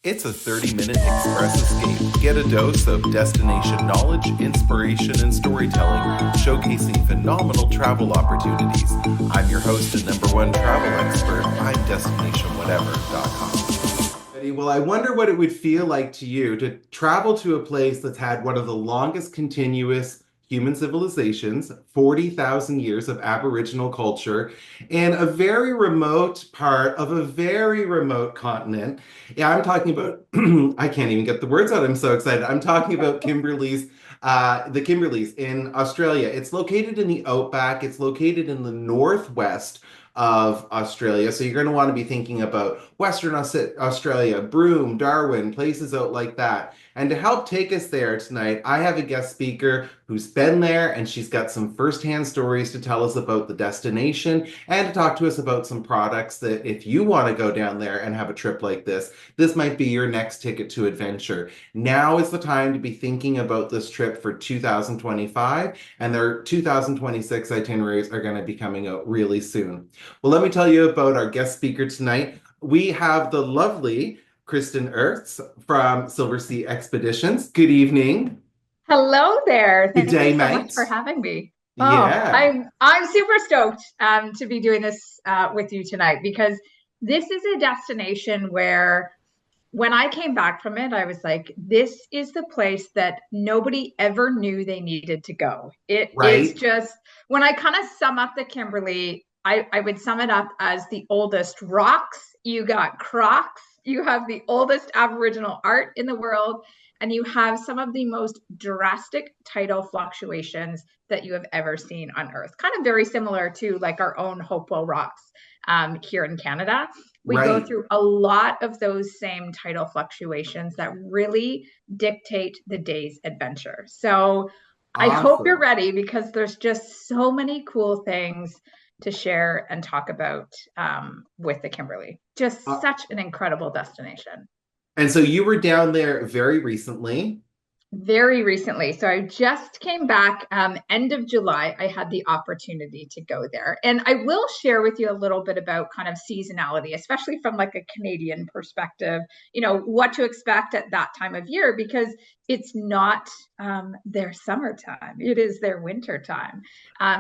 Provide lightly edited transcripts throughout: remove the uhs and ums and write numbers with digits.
It's a 30-minute express escape. Get a dose of destination knowledge, inspiration, and storytelling, showcasing phenomenal travel opportunities. I'm your host and number one travel expert. I'm destinationwhatever.com. Well, I wonder what it would feel like to you to travel to a place that's had one of the longest continuous human civilizations, 40,000 years of Aboriginal culture, and a very remote part of a very remote continent. Yeah, I'm talking about, I can't even get the words out. I'm so excited. I'm talking about the Kimberleys in Australia. It's located in the outback. It's located in the northwest of Australia. So you're going to want to be thinking about Australia, Broome, Darwin, places out like that. And to help take us there tonight, I have a guest speaker who's been there and she's got some firsthand stories to tell us about the destination and to talk to us about some products that if you want to go down there and have a trip like this might be your next ticket to adventure. Now is the time to be thinking about this trip for 2025, and their 2026 itineraries are going to be coming out really soon. Well, let me tell you about our guest speaker tonight. We have the lovely Kristin Erz from Silversea Expeditions. Good evening. Hello there. Good Thank day, you so much mate. for having me. Oh, Yeah. I'm super stoked to be doing this with you tonight because this is a destination where when I came back from it, I was like, this is the place that nobody ever knew they needed to go. It is Right. just when I kind of sum up the Kimberley, I would sum it up as the oldest rocks. You got crocs, you have the oldest Aboriginal art in the world, and you have some of the most drastic tidal fluctuations that you have ever seen on Earth. Kind of very similar to like our own Hopewell Rocks here in Canada. We go Right. through a lot of those same tidal fluctuations that really dictate the day's adventure. So I hope you're Awesome. ready because there's just so many cool things to share and talk about with the Kimberley. Just Uh, such an incredible destination. and so you were down there very recently. Very recently. So I just came back end of July. I had the opportunity to go there. And I will share with you a little bit about kind of seasonality, especially from like a Canadian perspective, what to expect at that time of year because it's not their summertime. It is their winter time.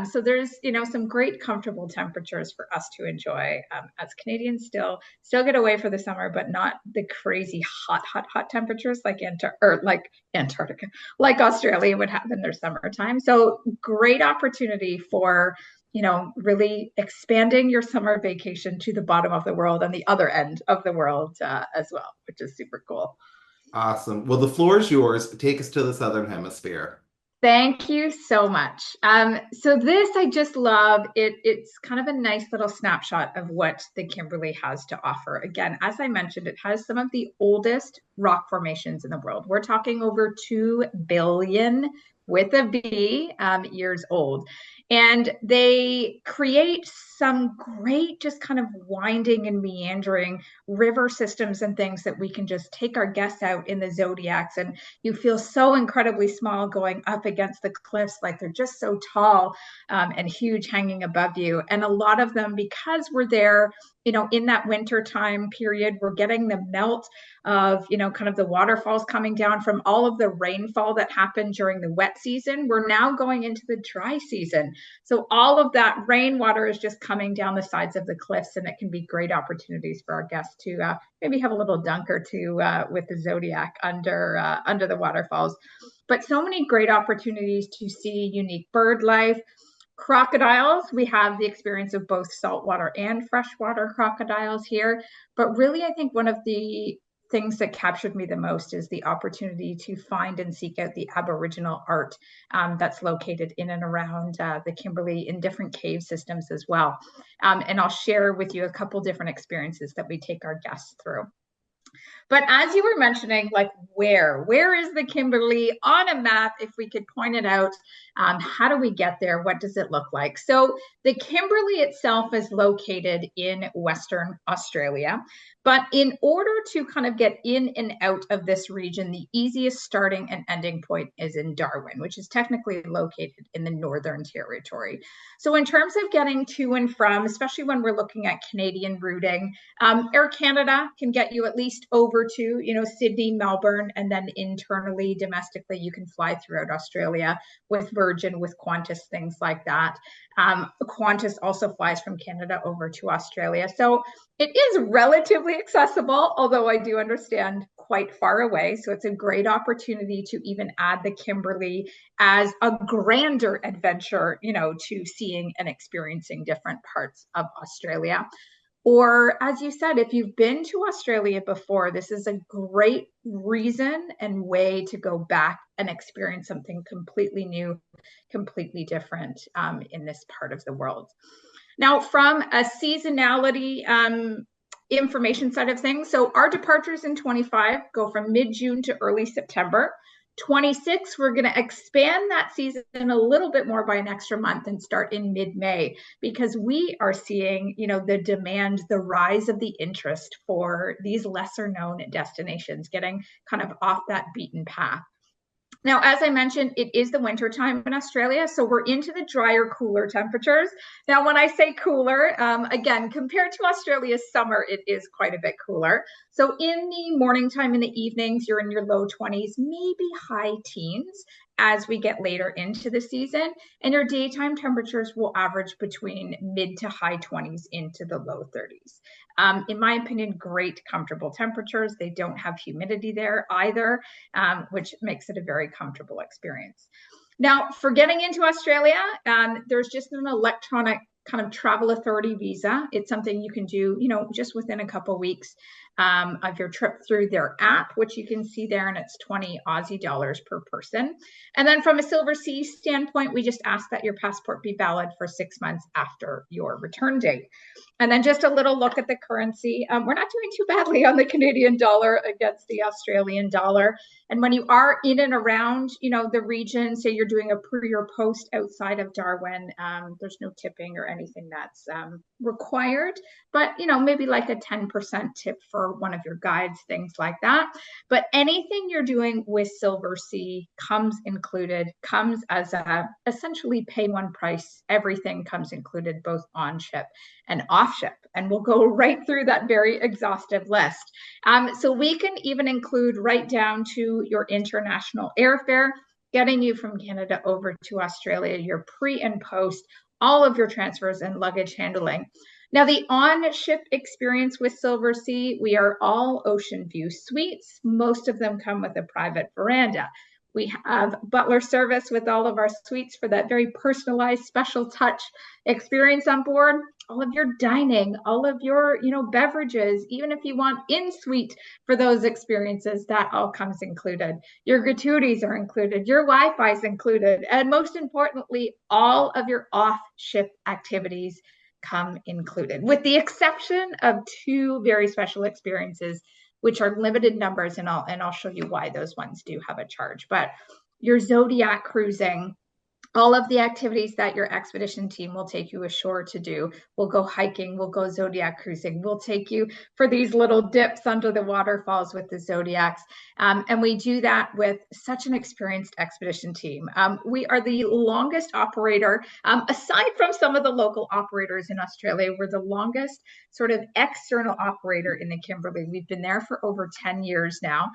So there's, some great comfortable temperatures for us to enjoy as Canadians still get away for the summer, but not the crazy hot temperatures like Antarctica, like Australia would have in their summertime. So great opportunity for, really expanding your summer vacation to the bottom of the world and the other end of the world as well, which is super cool. Awesome. Well, the floor is yours. Take us to the Southern Hemisphere. Thank you so much. So this I just love. It's kind of a nice little snapshot of what the Kimberley has to offer. Again, as I mentioned, it has some of the oldest rock formations in the world. We're talking over 2 billion with a B years old. And they create some great, just kind of winding and meandering river systems and things that we can just take our guests out in the Zodiacs and you feel so incredibly small going up against the cliffs, like they're just so tall and huge hanging above you. And a lot of them, because we're there, in that winter time period, we're getting the melt of, kind of the waterfalls coming down from all of the rainfall that happened during the wet season. We're now going into the dry season. So all of that rainwater is just coming down the sides of the cliffs, and it can be great opportunities for our guests to maybe have a little dunk or two with the Zodiac under the waterfalls. But so many great opportunities to see unique bird life. Crocodiles, we have the experience of both saltwater and freshwater crocodiles here. But really, I think one of the things that captured me the most is the opportunity to find and seek out the Aboriginal art that's located in and around the Kimberley in different cave systems as well. And I'll share with you a couple different experiences that we take our guests through. But as you were mentioning, like where is the Kimberley on a map? If we could point it out, how do we get there? What does it look like? So the Kimberley itself is located in Western Australia. But in order to kind of get in and out of this region, the easiest starting and ending point is in Darwin, which is technically located in the Northern Territory. So in terms of getting to and from, especially when we're looking at Canadian routing, Air Canada can get you at least over over to, Sydney, Melbourne, and then internally, domestically, you can fly throughout Australia with Virgin, with Qantas, things like that. Qantas also flies from Canada over to Australia. So it is relatively accessible, although I do understand quite far away. So it's a great opportunity to even add the Kimberley as a grander adventure, to seeing and experiencing different parts of Australia. Or, as you said, if you've been to Australia before, this is a great reason and way to go back and experience something completely new, completely different in this part of the world. Now, from a seasonality information side of things, so our departures in 25 go from mid-June to early September. 26, we're going to expand that season a little bit more by an extra month and start in mid-May, because we are seeing, the demand, the rise of the interest for these lesser known destinations, getting kind of off that beaten path. Now, as I mentioned, it is the winter time in Australia, so we're into the drier, cooler temperatures. Now, when I say cooler, again, compared to Australia's summer, it is quite a bit cooler. So in the morning time, in the evenings, you're in your low 20s, maybe high teens as we get later into the season. And your daytime temperatures will average between mid to high 20s into the low 30s. In my opinion, great, comfortable temperatures. They don't have humidity there either, which makes it a very comfortable experience. Now, for getting into Australia, there's just an electronic kind of travel authority visa. It's something you can do, just within a couple of weeks of your trip through their app, which you can see there, and it's 20 Aussie dollars per person. And then from a Silversea standpoint, we just ask that your passport be valid for 6 months after your return date. And then just a little look at the currency. We're not doing too badly on the Canadian dollar against the Australian dollar. And when you are in and around, the region, say you're doing a pre or post outside of Darwin, there's no tipping or anything that's required, but, maybe like a 10% tip for one of your guides, things like that. But anything you're doing with Silversea comes included, comes as a essentially pay one price. Everything comes included, both on ship and off ship. And we'll go right through that very exhaustive list. So we can even include right down to your international airfare, getting you from Canada over to Australia, your pre and post, all of your transfers and luggage handling. Now, the on-ship experience with Silversea, we are all ocean view suites. Most of them come with a private veranda. We have butler service with all of our suites for that very personalized, special touch experience on board. All of your dining, all of your, beverages, even if you want in-suite for those experiences, that all comes included. Your gratuities are included, your Wi-Fi is included, and most importantly, all of your off-ship activities come included, with the exception of 2 very special experiences, which are limited numbers, and I'll show you why those ones do have a charge. But your Zodiac cruising, all of the activities that your expedition team will take you ashore to do. We'll go hiking, we'll go Zodiac cruising, we'll take you for these little dips under the waterfalls with the Zodiacs. And we do that with such an experienced expedition team. We are the longest operator, aside from some of the local operators in Australia, we're the longest sort of external operator in the Kimberley. We've been there for over 10 years now.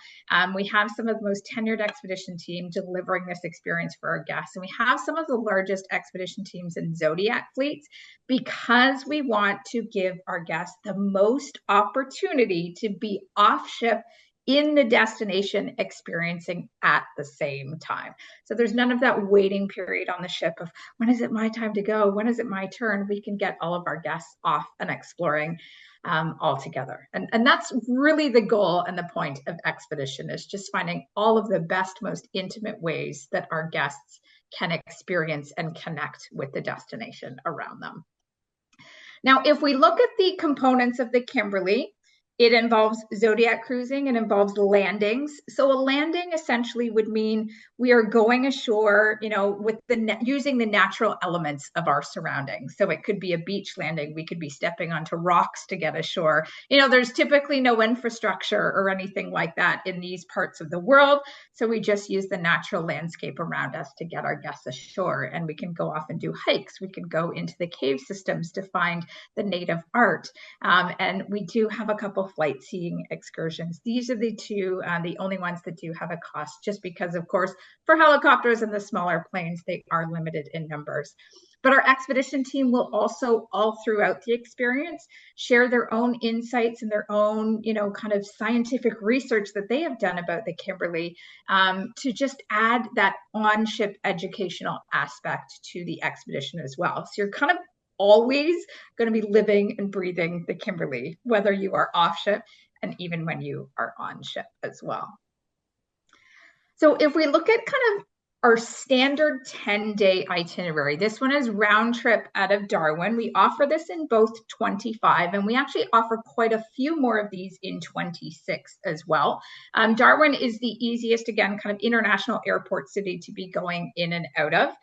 We have some of the most tenured expedition team delivering this experience for our guests. And we have some of the largest expedition teams in Zodiac fleets, because we want to give our guests the most opportunity to be off ship in the destination, experiencing at the same time. So there's none of that waiting period on the ship of, when is it my time to go? When is it my turn? We can get all of our guests off and exploring all together. And that's really the goal and the point of expedition, is just finding all of the best, most intimate ways that our guests can experience and connect with the destination around them. Now, if we look at the components of the Kimberley, it involves Zodiac cruising, it involves landings. So a landing essentially would mean we are going ashore, with using the natural elements of our surroundings. So it could be a beach landing. We could be stepping onto rocks to get ashore. There's typically no infrastructure or anything like that in these parts of the world. So we just use the natural landscape around us to get our guests ashore. And we can go off and do hikes. We can go into the cave systems to find the native art. And we do have a couple travel flight seeing excursions. These are the two, the only ones that do have a cost, just because, of course, for helicopters and the smaller planes, they are limited in numbers. But our expedition team will also, all throughout the experience, share their own insights and their own, kind of scientific research that they have done about the Kimberley, to just add that on-ship educational aspect to the expedition as well. So you're kind of always going to be living and breathing the Kimberley, whether you are off ship and even when you are on ship as well. So if we look at kind of our standard 10-day itinerary, this one is round trip out of Darwin. We offer this in both 25, and we actually offer quite a few more of these in 26 as well. Darwin is the easiest, again, kind of international airport city to be going in and out of.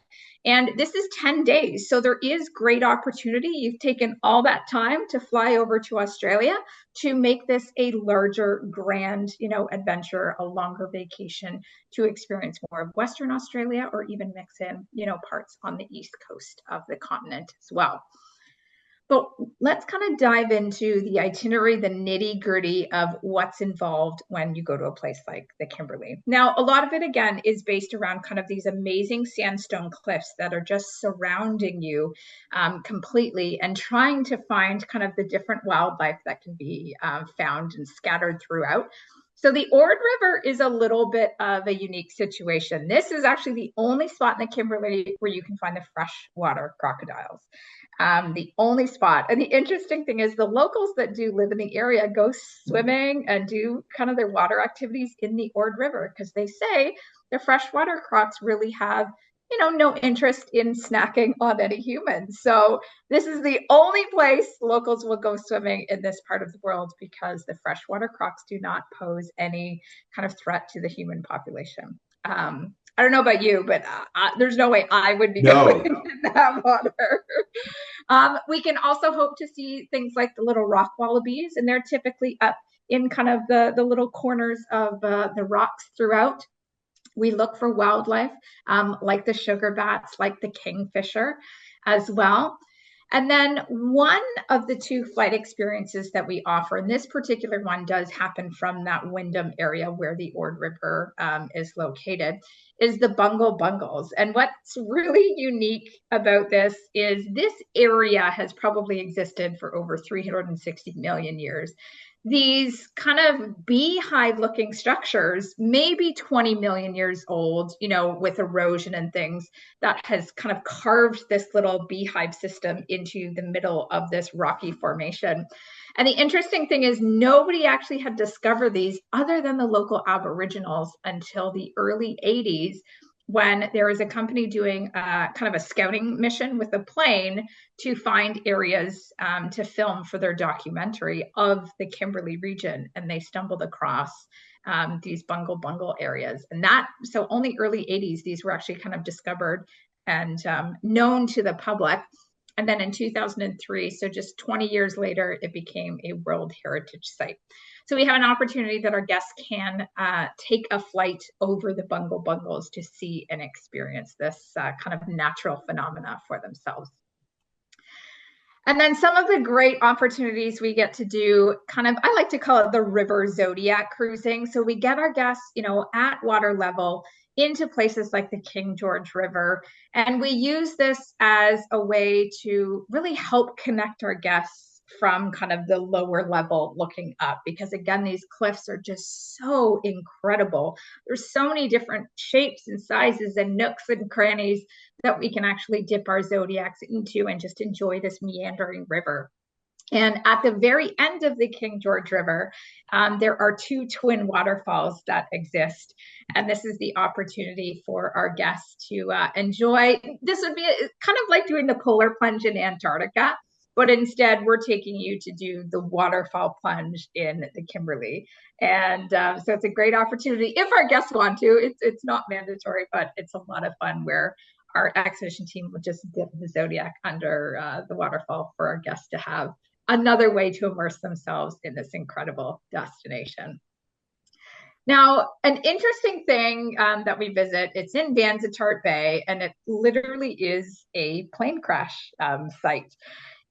And this is 10 days. So there is great opportunity. You've taken all that time to fly over to Australia to make this a larger, grand, adventure, a longer vacation to experience more of Western Australia, or even mix in, parts on the east coast of the continent as well. But let's kind of dive into the itinerary, the nitty gritty of what's involved when you go to a place like the Kimberley. Now, a lot of it, again, is based around kind of these amazing sandstone cliffs that are just surrounding you completely, and trying to find kind of the different wildlife that can be found and scattered throughout. So the Ord River is a little bit of a unique situation. This is actually the only spot in the Kimberley where you can find the freshwater crocodiles. The only spot. And the interesting thing is the locals that do live in the area go swimming and do kind of their water activities in the Ord River, because they say the freshwater crocs really have, no interest in snacking on any humans. So this is the only place locals will go swimming in this part of the world, because the freshwater crocs do not pose any kind of threat to the human population. I don't know about you, but there's no way I would be going in that water. We can also hope to see things like the little rock wallabies, and they're typically up in kind of the little corners of the rocks throughout. We look for wildlife like the sugar bats, like the kingfisher as well. And then one of the two flight experiences that we offer, and this particular one does happen from that Wyndham area where the Ord River is located, is the Bungle Bungles. And what's really unique about this is this area has probably existed for over 360 million years. These kind of beehive looking structures, maybe 20 million years old, with erosion and things, that has kind of carved this little beehive system into the middle of this rocky formation. And the interesting thing is nobody actually had discovered these other than the local Aboriginals until the early 80s, when there was a company doing kind of a scouting mission with a plane to find areas to film for their documentary of the Kimberley region. And they stumbled across these bungle areas. And so only early 80s, these were actually kind of discovered and known to the public. And then in 2003, so just 20 years later, it became a World Heritage Site. So we have an opportunity that our guests can take a flight over the Bungle Bungles to see and experience this kind of natural phenomena for themselves. And then some of the great opportunities we get to do, kind of, I like to call it the river Zodiac cruising. So we get our guests, at water level into places like the King George River. And we use this as a way to really help connect our guests from kind of the lower level looking up, because again, these cliffs are just so incredible. There's so many different shapes and sizes and nooks and crannies that we can actually dip our Zodiacs into and just enjoy this meandering river. And at the very end of the King George River, there are two twin waterfalls that exist. And this is the opportunity for our guests to enjoy. This would be kind of like doing the polar plunge in Antarctica, but instead we're taking you to do the waterfall plunge in the Kimberley. And so it's a great opportunity if our guests want to. It's not mandatory, but it's a lot of fun, where our expedition team will just dip the Zodiac under the waterfall for our guests to have another way to immerse themselves in this incredible destination. Now, an interesting thing that we visit, it's in Vansittart Bay, and it literally is a plane crash site.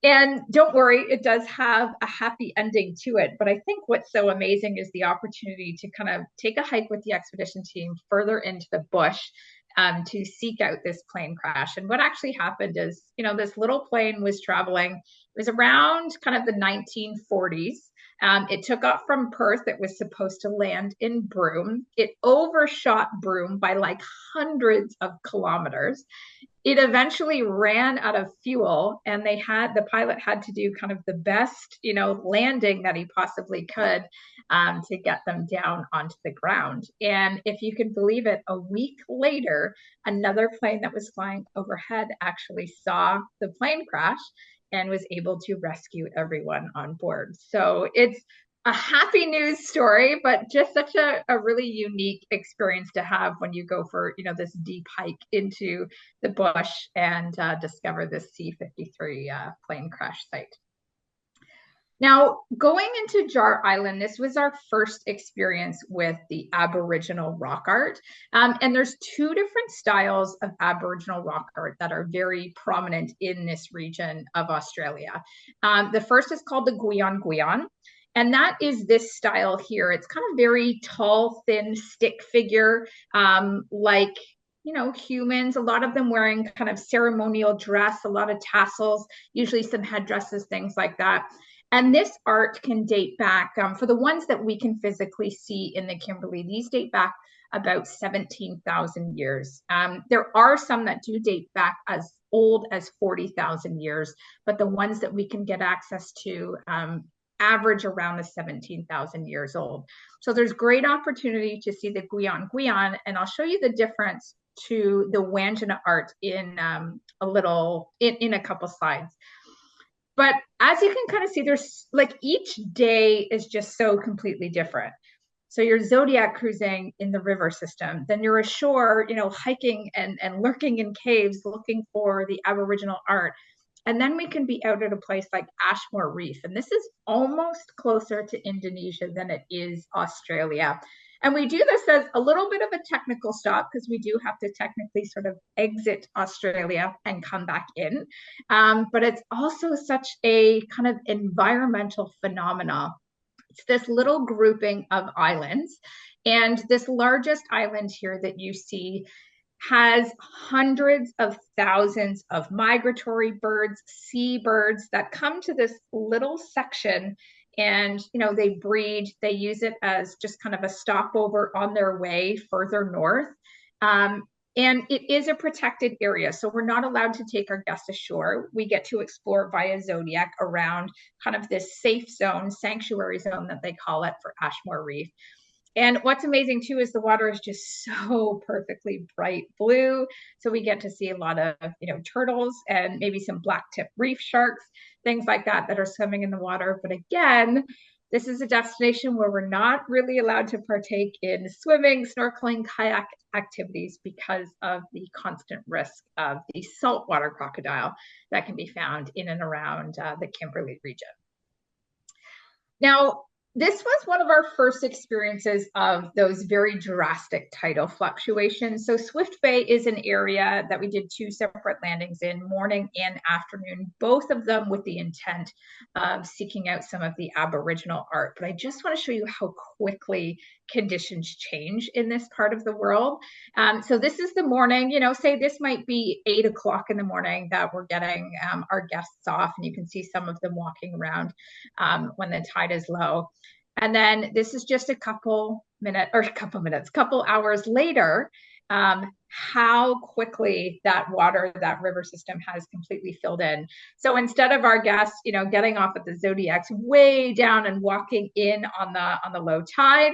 And don't worry, it does have a happy ending to it. But I think what's so amazing is the opportunity to kind of take a hike with the expedition team further into the bush to seek out this plane crash. And what actually happened is, this little plane was traveling. It was around kind of the 1940s. It took off from Perth. It was supposed to land in Broome. It overshot Broome by like hundreds of kilometers. It eventually ran out of fuel, and the pilot had to do kind of the best landing that he possibly could to get them down onto the ground. And if you can believe it, a week later, another plane that was flying overhead actually saw the plane crash and was able to rescue everyone on board. So it's a happy news story, but just such a really unique experience to have when you go for, this deep hike into the bush and discover this C-53 plane crash site. Now, going into Jar Island, this was our first experience with the Aboriginal rock art. And there's two different styles of Aboriginal rock art that are very prominent in this region of Australia. The first is called the Gwion Gwion. And that is this style here. It's kind of very tall, thin stick figure, like humans, a lot of them wearing kind of ceremonial dress, a lot of tassels, usually some headdresses, things like that. And this art can date back, for the ones that we can physically see in the Kimberley, these date back about 17,000 years. There are some that do date back as old as 40,000 years, but the ones that we can get access to average around the 17,000 years old. So there's great opportunity to see the Gwion Gwion, and I'll show you the difference to the Wandjina art in a couple slides. But as you can kind of see, there's like each day is just so completely different. So you're Zodiac cruising in the river system, then you're ashore, hiking and lurking in caves looking for the Aboriginal art. And then we can be out at a place like Ashmore Reef. And this is almost closer to Indonesia than it is Australia. And we do this as a little bit of a technical stop because we do have to technically sort of exit Australia and come back in. But it's also such a kind of environmental phenomena. It's this little grouping of islands. And this largest island here that you see has hundreds of thousands of migratory birds, seabirds that come to this little section, and they breed. They use it as just kind of a stopover on their way further north. And it is a protected area, so we're not allowed to take our guests ashore. We get to explore via Zodiac around kind of this safe zone, sanctuary zone that they call it, for Ashmore Reef. And what's amazing too is the water is just so perfectly bright blue. So we get to see a lot of, turtles and maybe some black-tip reef sharks, things like that are swimming in the water. But again, this is a destination where we're not really allowed to partake in swimming, snorkeling, kayak activities because of the constant risk of the saltwater crocodile that can be found in and around the Kimberley region. Now, this was one of our first experiences of those very drastic tidal fluctuations. So Swift Bay is an area that we did two separate landings in, morning and afternoon, both of them with the intent of seeking out some of the Aboriginal art. But I just want to show you how quickly conditions change in this part of the world. So this is the morning, say this might be 8 o'clock in the morning that we're getting our guests off, and you can see some of them walking around when the tide is low. And then this is just a couple hours later, how quickly that river system has completely filled in. So instead of our guests, getting off at the Zodiacs way down and walking in on the low tide,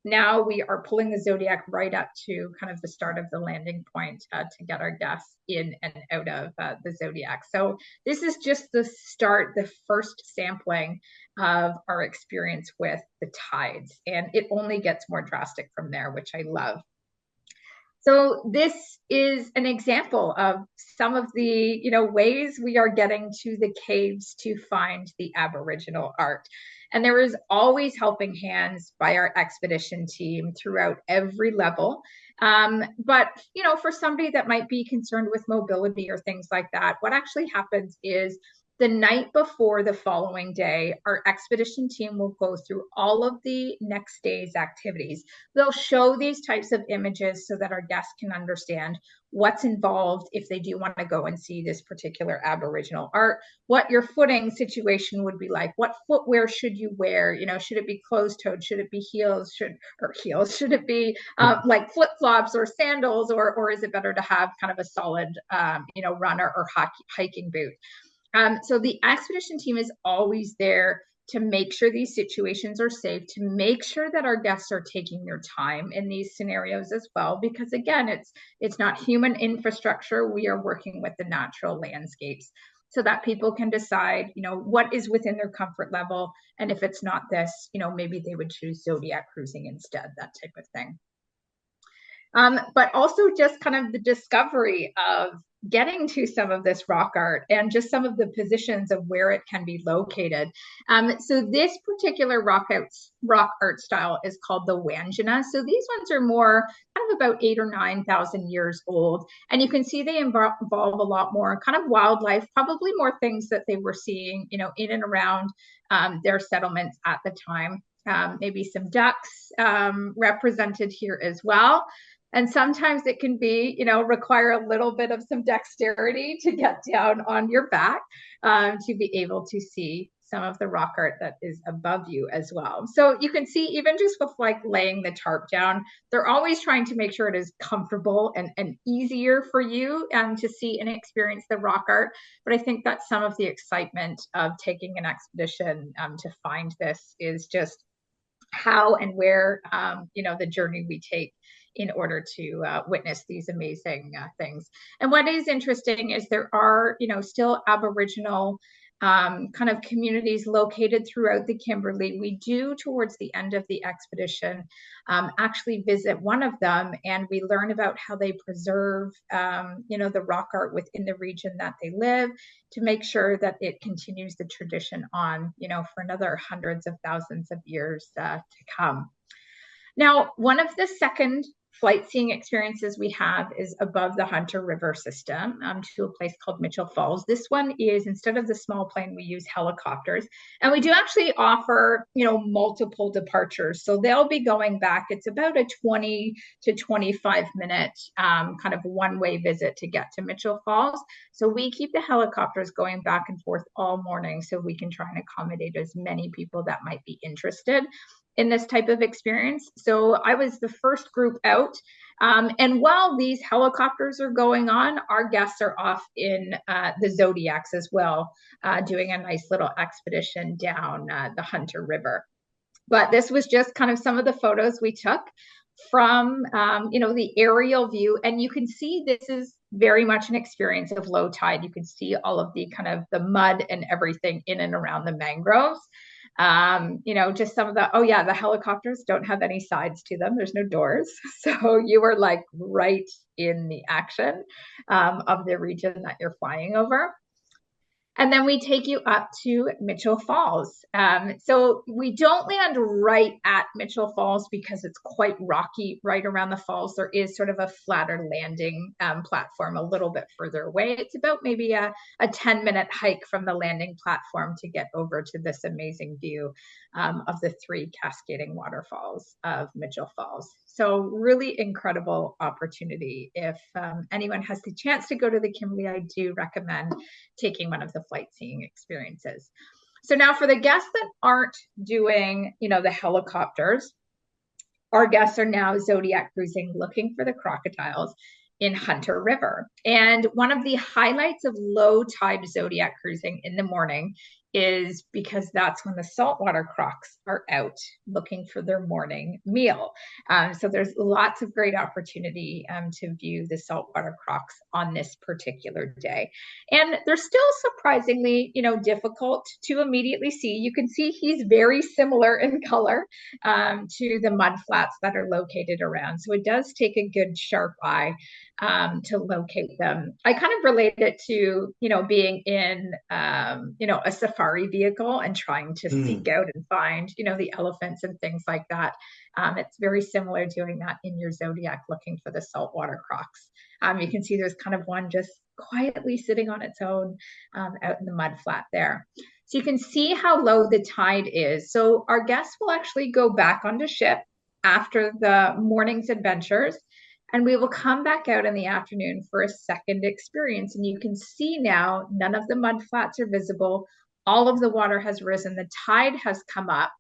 now we are pulling the Zodiac right up to kind of the start of the landing point to get our guests in and out of the Zodiac. So this is just the start, the first sampling of our experience with the tides. And it only gets more drastic from there, which I love. So this is an example of some of the ways we are getting to the caves to find the Aboriginal art. And there is always helping hands by our expedition team throughout every level. But for somebody that might be concerned with mobility or things like that, what actually happens is The night before the following day, our expedition team will go through all of the next day's activities. They'll show these types of images so that our guests can understand what's involved if they do want to go and see this particular Aboriginal art, what your footing situation would be like, what footwear should you wear, should it be closed-toed, should it be heels, should it be like flip-flops or sandals, or is it better to have kind of a solid runner or hiking boot. So the expedition team is always there to make sure these situations are safe, to make sure that our guests are taking their time in these scenarios as well, because again, it's not human infrastructure. We are working with the natural landscapes so that people can decide, what is within their comfort level. And if it's not this, maybe they would choose Zodiac cruising instead, that type of thing. But also just kind of the discovery of getting to some of this rock art and just some of the positions of where it can be located. So this particular rock art style is called the Wandjina. So these ones are more kind of about 8,000 or 9,000 years old. And you can see they involve a lot more kind of wildlife, probably more things that they were seeing, in and around their settlements at the time. Maybe some ducks represented here as well. And sometimes it can be, require a little bit of some dexterity to get down on your back to be able to see some of the rock art that is above you as well. So you can see even just with like laying the tarp down, they're always trying to make sure it is comfortable and easier for you to see and experience the rock art. But I think that's some of the excitement of taking an expedition to find this, is just how and where, the journey we take in order to witness these amazing things. And what is interesting is there are, still Aboriginal kind of communities located throughout the Kimberley. We do, towards the end of the expedition, actually visit one of them, and we learn about how they preserve, the rock art within the region that they live, to make sure that it continues the tradition on, for another hundreds of thousands of years to come. Now, one of the second flight seeing experiences we have is above the Hunter River system to a place called Mitchell Falls. This one is, instead of the small plane, we use helicopters. And we do actually offer, multiple departures. So they'll be going back. It's about a 20 to 25 minute kind of one-way visit to get to Mitchell Falls. So we keep the helicopters going back and forth all morning so we can try and accommodate as many people that might be interested in this type of experience. So I was the first group out. And while these helicopters are going on, our guests are off in the Zodiacs as well, doing a nice little expedition down the Hunter River. But this was just kind of some of the photos we took from, the aerial view. And you can see this is very much an experience of low tide. You can see all of the kind of the mud and everything in and around the mangroves. Just some of the helicopters don't have any sides to them. There's no doors. So you are like right in the action of the region that you're flying over. And then we take you up to Mitchell Falls. So we don't land right at Mitchell Falls because it's quite rocky right around the falls. There is sort of a flatter landing platform a little bit further away. It's about maybe a 10-minute hike from the landing platform to get over to this amazing view of the 3 cascading waterfalls of Mitchell Falls. So really incredible opportunity. If anyone has the chance to go to the Kimberley, I do recommend taking one of the flight seeing experiences. So now for the guests that aren't doing, the helicopters, our guests are now Zodiac cruising, looking for the crocodiles in Hunter River. And one of the highlights of low tide Zodiac cruising in the morning is because that's when the saltwater crocs are out looking for their morning meal. So there's lots of great opportunity to view the saltwater crocs on this particular day. And they're still surprisingly, difficult to immediately see. You can see he's very similar in color to the mud flats that are located around. So it does take a good sharp eye to locate them. I kind of relate it to, being in, a safari vehicle and trying to seek out and find, the elephants and things like that. It's very similar doing that in your Zodiac, looking for the saltwater crocs. You can see there's kind of one just quietly sitting on its own out in the mud flat there. So you can see how low the tide is. So our guests will actually go back onto ship after the morning's adventures, and we will come back out in the afternoon for a second experience. And you can see now none of the mud flats are visible. All of the water has risen, the tide has come up.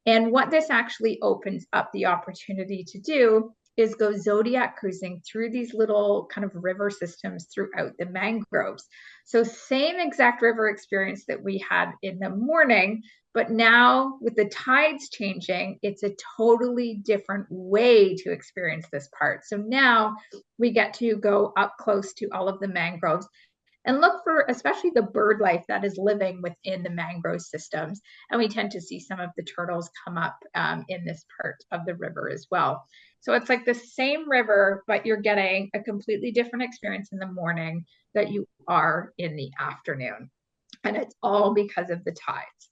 And what this actually opens up the opportunity to do is go Zodiac cruising through these little kind of river systems throughout the mangroves. So same exact river experience that we had in the morning, but now with the tides changing, it's a totally different way to experience this part. So now we get to go up close to all of the mangroves and look for especially the bird life that is living within the mangrove systems. And we tend to see some of the turtles come up in this part of the river as well. So it's like the same river, but you're getting a completely different experience in the morning that you are in the afternoon. And it's all because of the tides.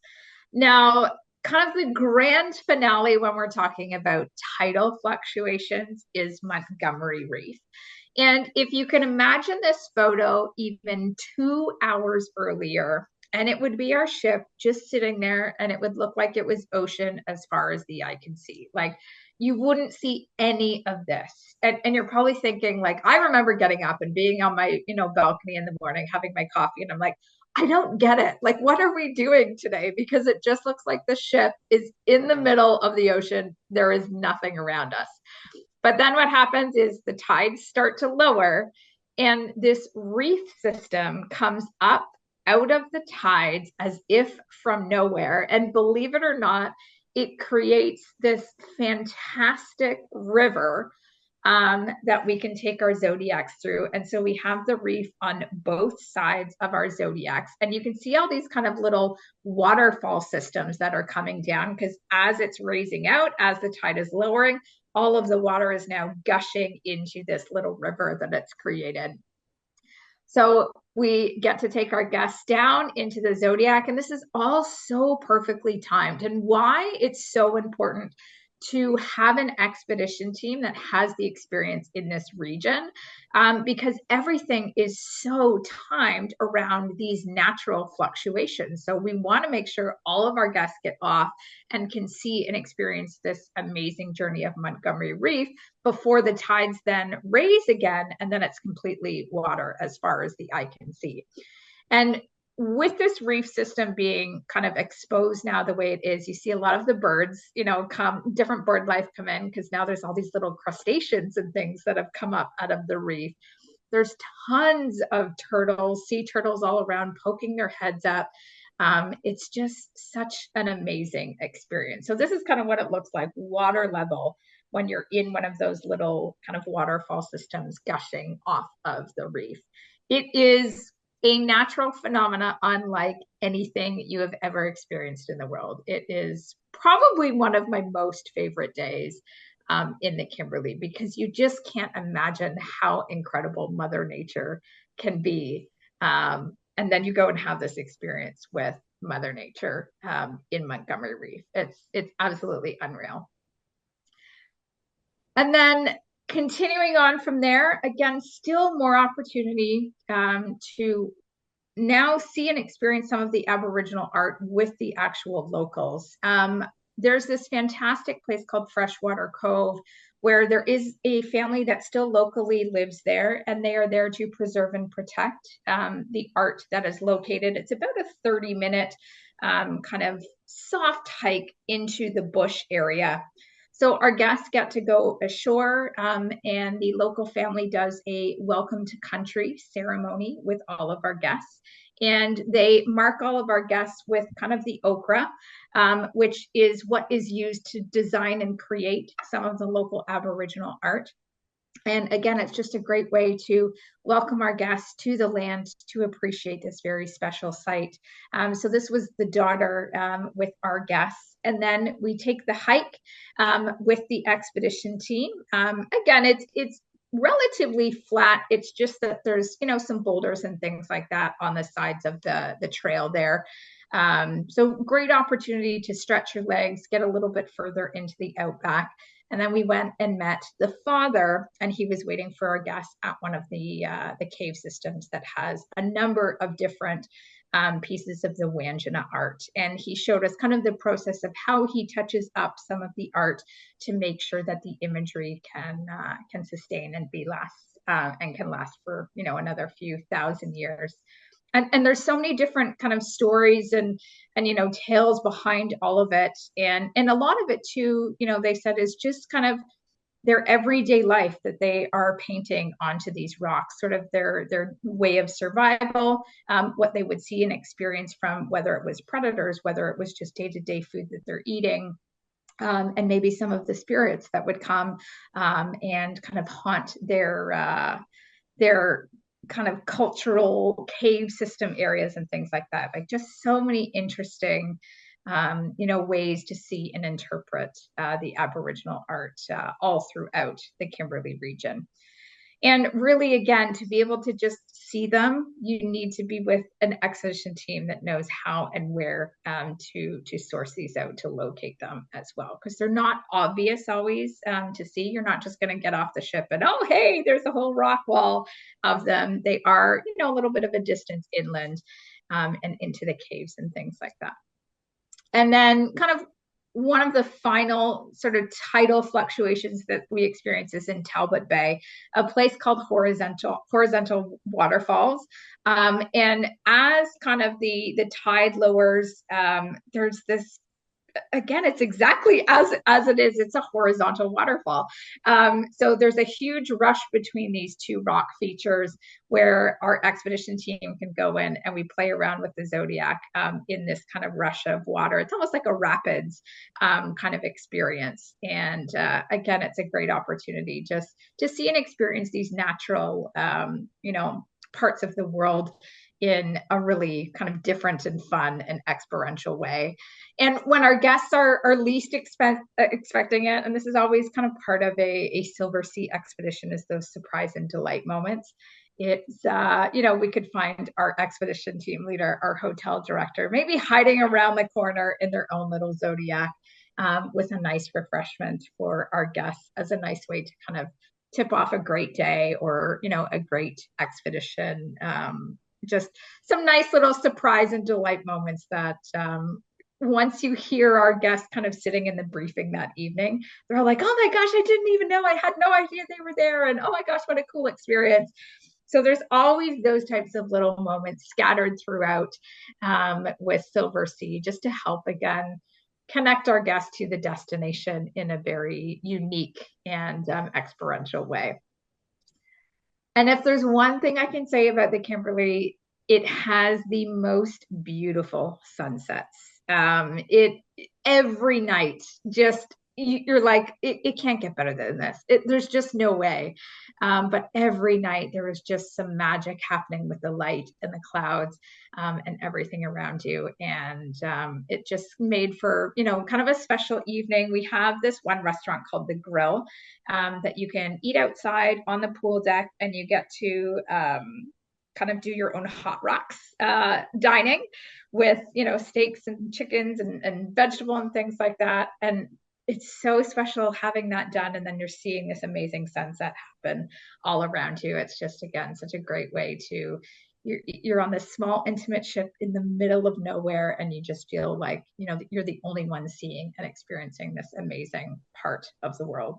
Now, kind of the grand finale when we're talking about tidal fluctuations is Montgomery Reef. And if you can imagine this photo even 2 hours earlier, and it would be our ship just sitting there, and it would look like it was ocean as far as the eye can see. Like you wouldn't see any of this. And you're probably thinking, like, I remember getting up and being on my, balcony in the morning, having my coffee, and I'm like, I don't get it. Like, what are we doing today? Because it just looks like the ship is in the middle of the ocean. There is nothing around us. But then what happens is the tides start to lower, and this reef system comes up out of the tides as if from nowhere. And believe it or not, it creates this fantastic river that we can take our Zodiacs through. And so we have the reef on both sides of our Zodiacs. And you can see all these kind of little waterfall systems that are coming down because as it's raising out, as the tide is lowering, all of the water is now gushing into this little river that it's created. So we get to take our guests down into the Zodiac, and this is all so perfectly timed. And why it's so important to have an expedition team that has the experience in this region, because everything is so timed around these natural fluctuations. So we want to make sure all of our guests get off and can see and experience this amazing journey of Montgomery Reef before the tides then raise again, and then it's completely water as far as the eye can see. And with this reef system being kind of exposed now the way it is, you see a lot of the birds, different bird life come in because now there's all these little crustaceans and things that have come up out of the reef. There's tons of turtles, sea turtles all around poking their heads up. It's just such an amazing experience. So this is kind of what it looks like, water level, when you're in one of those little kind of waterfall systems gushing off of the reef. It is a natural phenomena unlike anything you have ever experienced in the world. It is probably one of my most favorite days in the Kimberley because you just can't imagine how incredible Mother Nature can be. And then you go and have this experience with Mother Nature in Montgomery Reef. It's absolutely unreal. And then continuing on from there, again, still more opportunity to now see and experience some of the Aboriginal art with the actual locals. There's this fantastic place called Freshwater Cove where there is a family that still locally lives there, and they are there to preserve and protect the art that is located. It's about a 30-minute kind of soft hike into the bush area. So our guests get to go ashore, and the local family does a welcome to country ceremony with all of our guests. And they mark all of our guests with kind of the ochre, which is what is used to design and create some of the local Aboriginal art. And again, it's just a great way to welcome our guests to the land to appreciate this very special site. So this was the daughter with our guests. And then we take the hike with the expedition team. Again, it's relatively flat. It's just that there's, some boulders and things like that on the sides of the trail there. So great opportunity to stretch your legs, get a little bit further into the outback. And then we went and met the father, and he was waiting for our guests at one of the cave systems that has a number of different pieces of the Wandjina art. And he showed us kind of the process of how he touches up some of the art to make sure that the imagery can sustain and be last and can last for another few thousand years. And there's so many different kind of stories and tales behind all of it, and a lot of it too, they said is just kind of their everyday life that they are painting onto these rocks, sort of their way of survival, what they would see and experience from whether it was predators, whether it was just day-to-day food that they're eating, and maybe some of the spirits that would come and kind of haunt their kind of cultural cave system areas and things like that. Like just so many interesting ways to see and interpret the Aboriginal art all throughout the Kimberley region. And really, again, to be able to just see them, you need to be with an expedition team that knows how and where to source these out, to locate them as well, because they're not obvious always to see. You're not just going to get off the ship and, oh, hey, there's a whole rock wall of them. They are, a little bit of a distance inland and into the caves and things like that. And then kind of one of the final sort of tidal fluctuations that we experience is in Talbot Bay, a place called horizontal waterfalls. And as kind of the tide lowers, there's this, again, it's exactly as it is. It's a horizontal waterfall. So there's a huge rush between these two rock features where our expedition team can go in and we play around with the Zodiac in this kind of rush of water. It's almost like a rapids kind of experience. And again, it's a great opportunity just to see and experience these natural, parts of the world in a really kind of different and fun and experiential way. And when our guests are least expecting it, and this is always kind of part of a Silversea expedition, is those surprise and delight moments. It's, we could find our expedition team leader, our hotel director, maybe hiding around the corner in their own little Zodiac with a nice refreshment for our guests as a nice way to kind of tip off a great day or, a great expedition. Just some nice little surprise and delight moments that once you hear our guests kind of sitting in the briefing that evening, they're like, oh my gosh, I didn't even know. I had no idea they were there. And oh my gosh, what a cool experience. So there's always those types of little moments scattered throughout with Silversea, just to help, again, connect our guests to the destination in a very unique and experiential way. And if there's one thing I can say about the Kimberley, it has the most beautiful sunsets. It every night, just you're like, it can't get better than this. There's just no way. But every night there was just some magic happening with the light and the clouds and everything around you. And it just made for, kind of a special evening. We have this one restaurant called The Grill that you can eat outside on the pool deck, and you get to kind of do your own hot rocks dining with, steaks and chickens and vegetable and things like that. And it's so special having that done. And then you're seeing this amazing sunset happen all around you. It's just, again, such a great way to, you're on this small, intimate ship in the middle of nowhere. And you just feel like, you're the only one seeing and experiencing this amazing part of the world.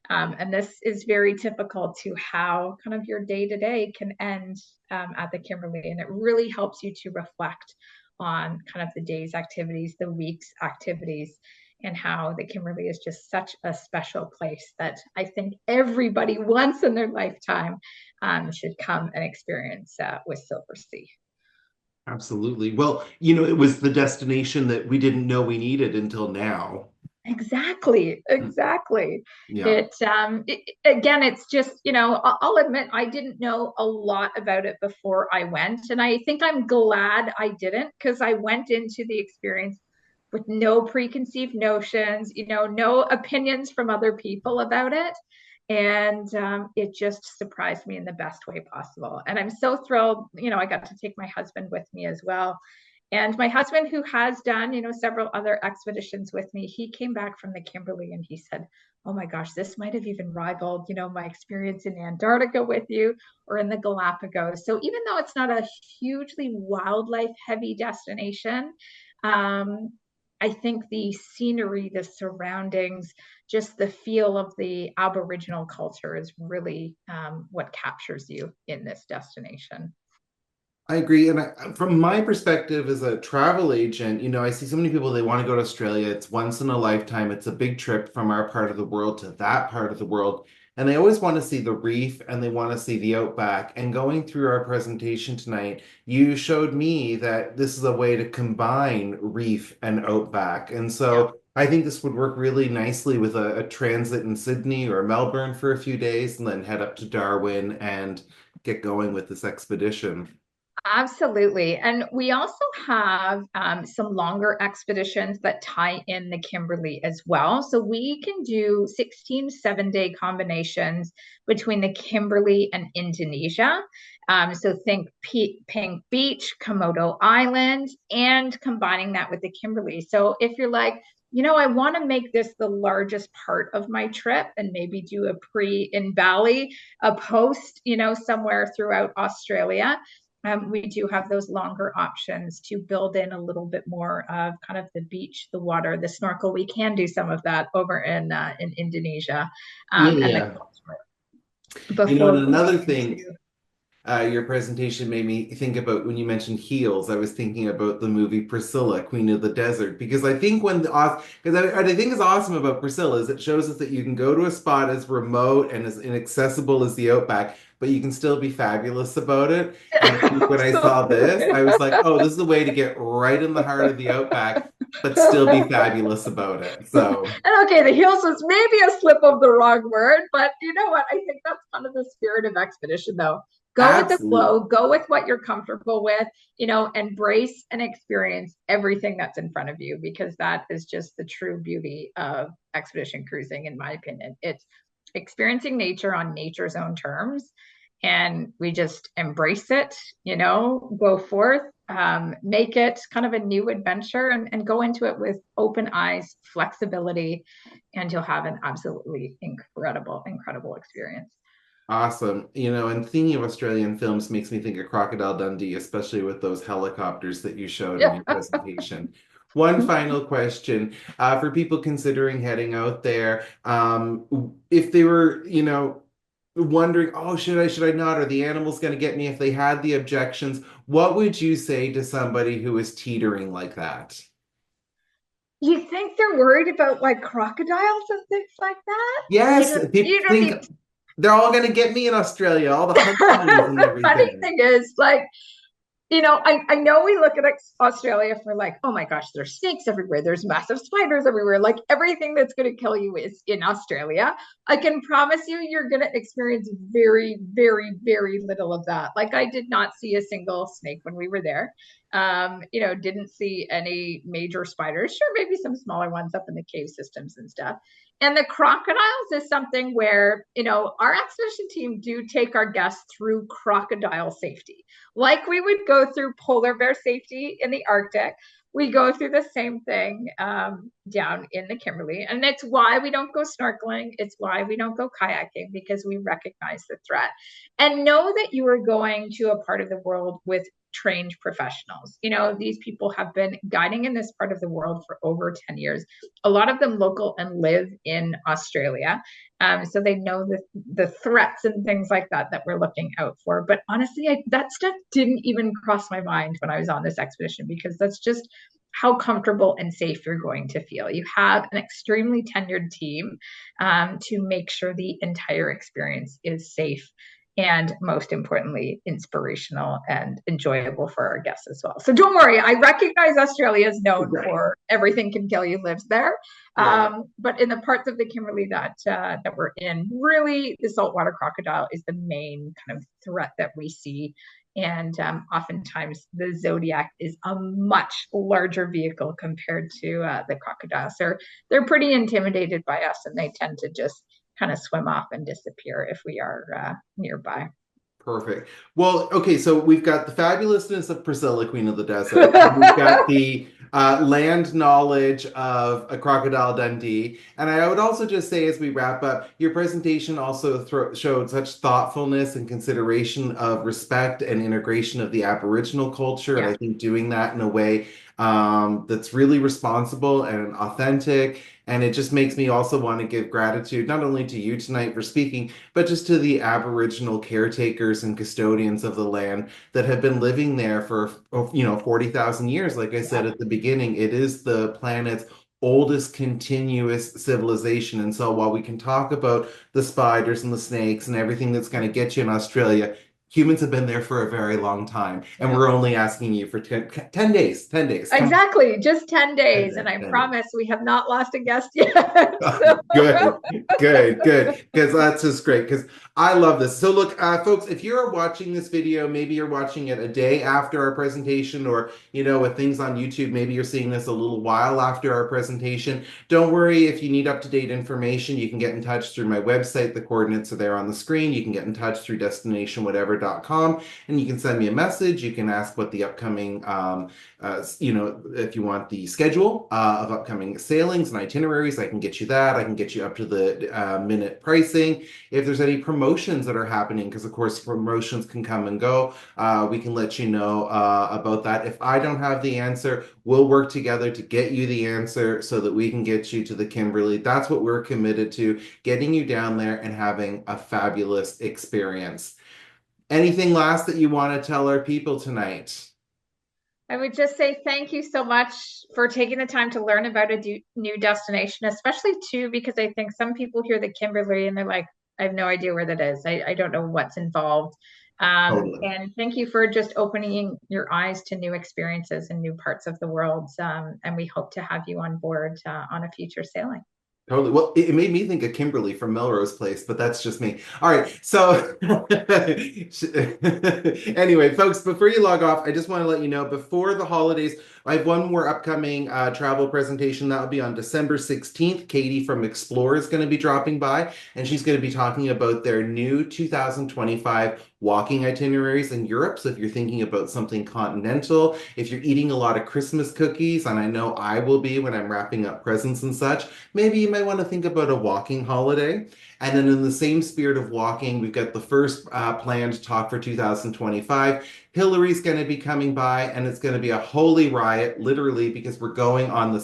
And this is very typical to how kind of your day to day can end at the Kimberley. And it really helps you to reflect on kind of the day's activities, the week's activities, and how the Kimberley is just such a special place that I think everybody once in their lifetime should come and experience with Silversea. Absolutely. Well, it was the destination that we didn't know we needed until now. Exactly. Yeah. Again, it's just, I'll admit I didn't know a lot about it before I went. And I think I'm glad I didn't, because I went into the experience with no preconceived notions, no opinions from other people about it. And it just surprised me in the best way possible. And I'm so thrilled, I got to take my husband with me as well. And my husband, who has done, several other expeditions with me, he came back from the Kimberley and he said, oh my gosh, this might have even rivaled, my experience in Antarctica with you or in the Galapagos. So even though it's not a hugely wildlife heavy destination, um, I think the scenery, the surroundings, just the feel of the Aboriginal culture is really what captures you in this destination. I agree. And from my perspective as a travel agent, I see so many people, they want to go to Australia. It's once in a lifetime. It's a big trip from our part of the world to that part of the world. And they always want to see the reef and they want to see the outback. And going through our presentation tonight, you showed me that this is a way to combine reef and outback. And Yeah. so I think this would work really nicely with a transit in Sydney or Melbourne for a few days and then head up to Darwin and get going with this expedition. Absolutely. And we also have some longer expeditions that tie in the Kimberley as well. So we can do 16 7-day combinations between the Kimberley and Indonesia. So think Pink Beach, Komodo Island, and combining that with the Kimberley. So if you're like, I want to make this the largest part of my trip and maybe do a pre in Bali, a post, somewhere throughout Australia, we do have those longer options to build in a little bit more of kind of the beach, the water, the snorkel. We can do some of that over in Indonesia, Yeah, and the yeah. culture And before going another thing, into. your presentation made me think about when you mentioned heels. I was thinking about the movie Priscilla, Queen of the Desert, because I think because what I think is awesome about Priscilla is it shows us that you can go to a spot as remote and as inaccessible as the outback, but you can still be fabulous about it. And I think when I saw this, Absolutely. I was like, oh, this is a way to get right in the heart of the outback, but still be fabulous about it. So. And okay, the heels was maybe a slip of the wrong word, but you know what? I think that's kind of the spirit of expedition, though. Go with the flow, Absolutely. go with what you're comfortable with, embrace and experience everything that's in front of you, because that is just the true beauty of expedition cruising, in my opinion. It's experiencing nature on nature's own terms. And we just embrace it, go forth, make it kind of a new adventure, and go into it with open eyes, flexibility, and you'll have an absolutely incredible, incredible experience. Awesome. And thinking of Australian films makes me think of Crocodile Dundee, especially with those helicopters that you showed in Yeah. your presentation. One final question for people considering heading out there. If they were, wondering, oh, should I not? Are the animals going to get me? If they had the objections, what would you say to somebody who is teetering like that? You think they're worried about like crocodiles and things like that? You Yes, don't people you don't think need. they're all going to get me in Australia, all the honeymoons and The funny everything. thing is, like, I know we look at Australia for like, oh my gosh, there's snakes everywhere. There's massive spiders everywhere. Like everything that's going to kill you is in Australia. I can promise you, you're going to experience very, very, very little of that. Like I did not see a single snake when we were there. Didn't see any major spiders. Sure, maybe some smaller ones up in the cave systems and stuff. And the crocodiles is something where, our expedition team do take our guests through crocodile safety. Like we would go through polar bear safety in the Arctic, we go through the same thing down in the Kimberley. And it's why we don't go snorkeling. It's why we don't go kayaking, because we recognize the threat. And know that you are going to a part of the world with trained professionals. These people have been guiding in this part of the world for over 10 years, a lot of them local and live in Australia. So they know the threats and things like that we're looking out for. But honestly, that stuff didn't even cross my mind when I was on this expedition, because that's just how comfortable and safe you're going to feel. You have an extremely tenured team to make sure the entire experience is safe and, most importantly, inspirational and enjoyable for our guests as well. So don't worry, I recognize Australia is known Right. for everything can kill you lives there. Yeah. But in the parts of the Kimberley that we're in, really the saltwater crocodile is the main kind of threat that we see. And oftentimes the Zodiac is a much larger vehicle compared to the crocodiles. They're pretty intimidated by us, and they tend to just kind of swim off and disappear if we are nearby. Perfect. Well, okay, so we've got the fabulousness of Priscilla, Queen of the Desert, and we've got the land knowledge of a Crocodile Dundee. And I would also just say, as we wrap up, your presentation also showed such thoughtfulness and consideration of respect and integration of the Aboriginal culture. And Yeah. I think doing that in a way that's really responsible and authentic. And it just makes me also want to give gratitude not only to you tonight for speaking, but just to the Aboriginal caretakers and custodians of the land that have been living there for, 40,000 years. Like I said Yeah. at the beginning, it is the planet's oldest continuous civilization. And so while we can talk about the spiders and the snakes and everything that's going to get you in Australia, humans have been there for a very long time. And Yeah. we're only asking you for 10 days, 10 days. Come Exactly, just 10 10 days. And days, I 10 days. promise we have not lost a guest yet. So Good, good. Because that's just great. Because I love this. So, look, folks, if you're watching this video, maybe you're watching it a day after our presentation, or, with things on YouTube, maybe you're seeing this a little while after our presentation. Don't worry if you need up-to-date information. You can get in touch through my website. The coordinates are there on the screen. You can get in touch through destinationwhatever.com, and you can send me a message. You can ask what the upcoming if you want the schedule of upcoming sailings and itineraries, I can get you that. I can get you up to the minute pricing. If there's any promotions that are happening, because of course promotions can come and go, we can let you know about that. If I don't have the answer, we'll work together to get you the answer so that we can get you to the Kimberley. That's what we're committed to, getting you down there and having a fabulous experience. Anything last that you want to tell our people tonight? I would just say thank you so much for taking the time to learn about a new destination, especially too, because I think some people hear the Kimberley and they're like, I have no idea where that is. I don't know what's involved. Totally. And thank you for just opening your eyes to new experiences in new parts of the world. And we hope to have you on board on a future sailing. Totally. Well, it made me think of Kimberly from Melrose Place, but that's just me. All right. So, anyway, folks, before you log off, I just want to let you know before the holidays, I have one more upcoming travel presentation. That will be on December 16th. Katie from Explore is going to be dropping by, and she's going to be talking about their new 2025 walking itineraries in Europe. So if you're thinking about something continental, if you're eating a lot of Christmas cookies, and I know I will be when I'm wrapping up presents and such, maybe you might want to think about a walking holiday. And then in the same spirit of walking, we've got the first planned talk for 2025. Hillary's going to be coming by, and it's going to be a holy riot, literally, because we're going on the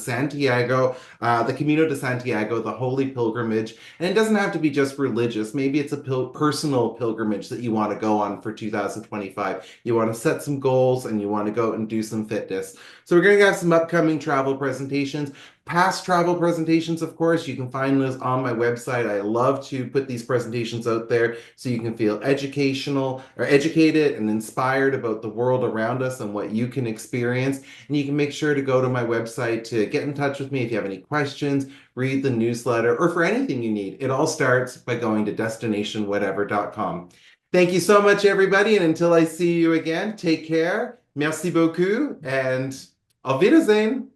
Camino de Santiago, the holy pilgrimage. And it doesn't have to be just religious. Maybe it's a personal pilgrimage that you want to go on for 2025. You want to set some goals and you want to go and do some fitness. So we're going to have some upcoming travel presentations. Past travel presentations, of course, you can find those on my website. I love to put these presentations out there so you can feel educated and inspired about the world around us and what you can experience. And you can make sure to go to my website to get in touch with me if you have any questions, read the newsletter, or for anything you need. It all starts by going to destinationwhatever.com. Thank you so much, everybody. And until I see you again, take care. Merci beaucoup. And auf Wiedersehen.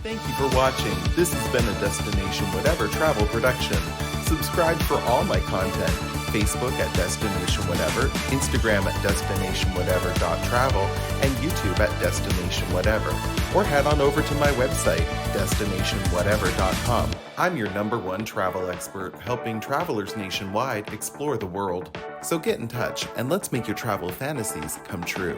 Thank you for watching. This has been a Destination Whatever travel production. Subscribe for all my content. Facebook at Destination Whatever, Instagram at destinationwhatever.travel, and YouTube at Destination Whatever. Or head on over to my website, destinationwhatever.com. I'm your #1 travel expert, helping travelers nationwide explore the world. So get in touch and let's make your travel fantasies come true.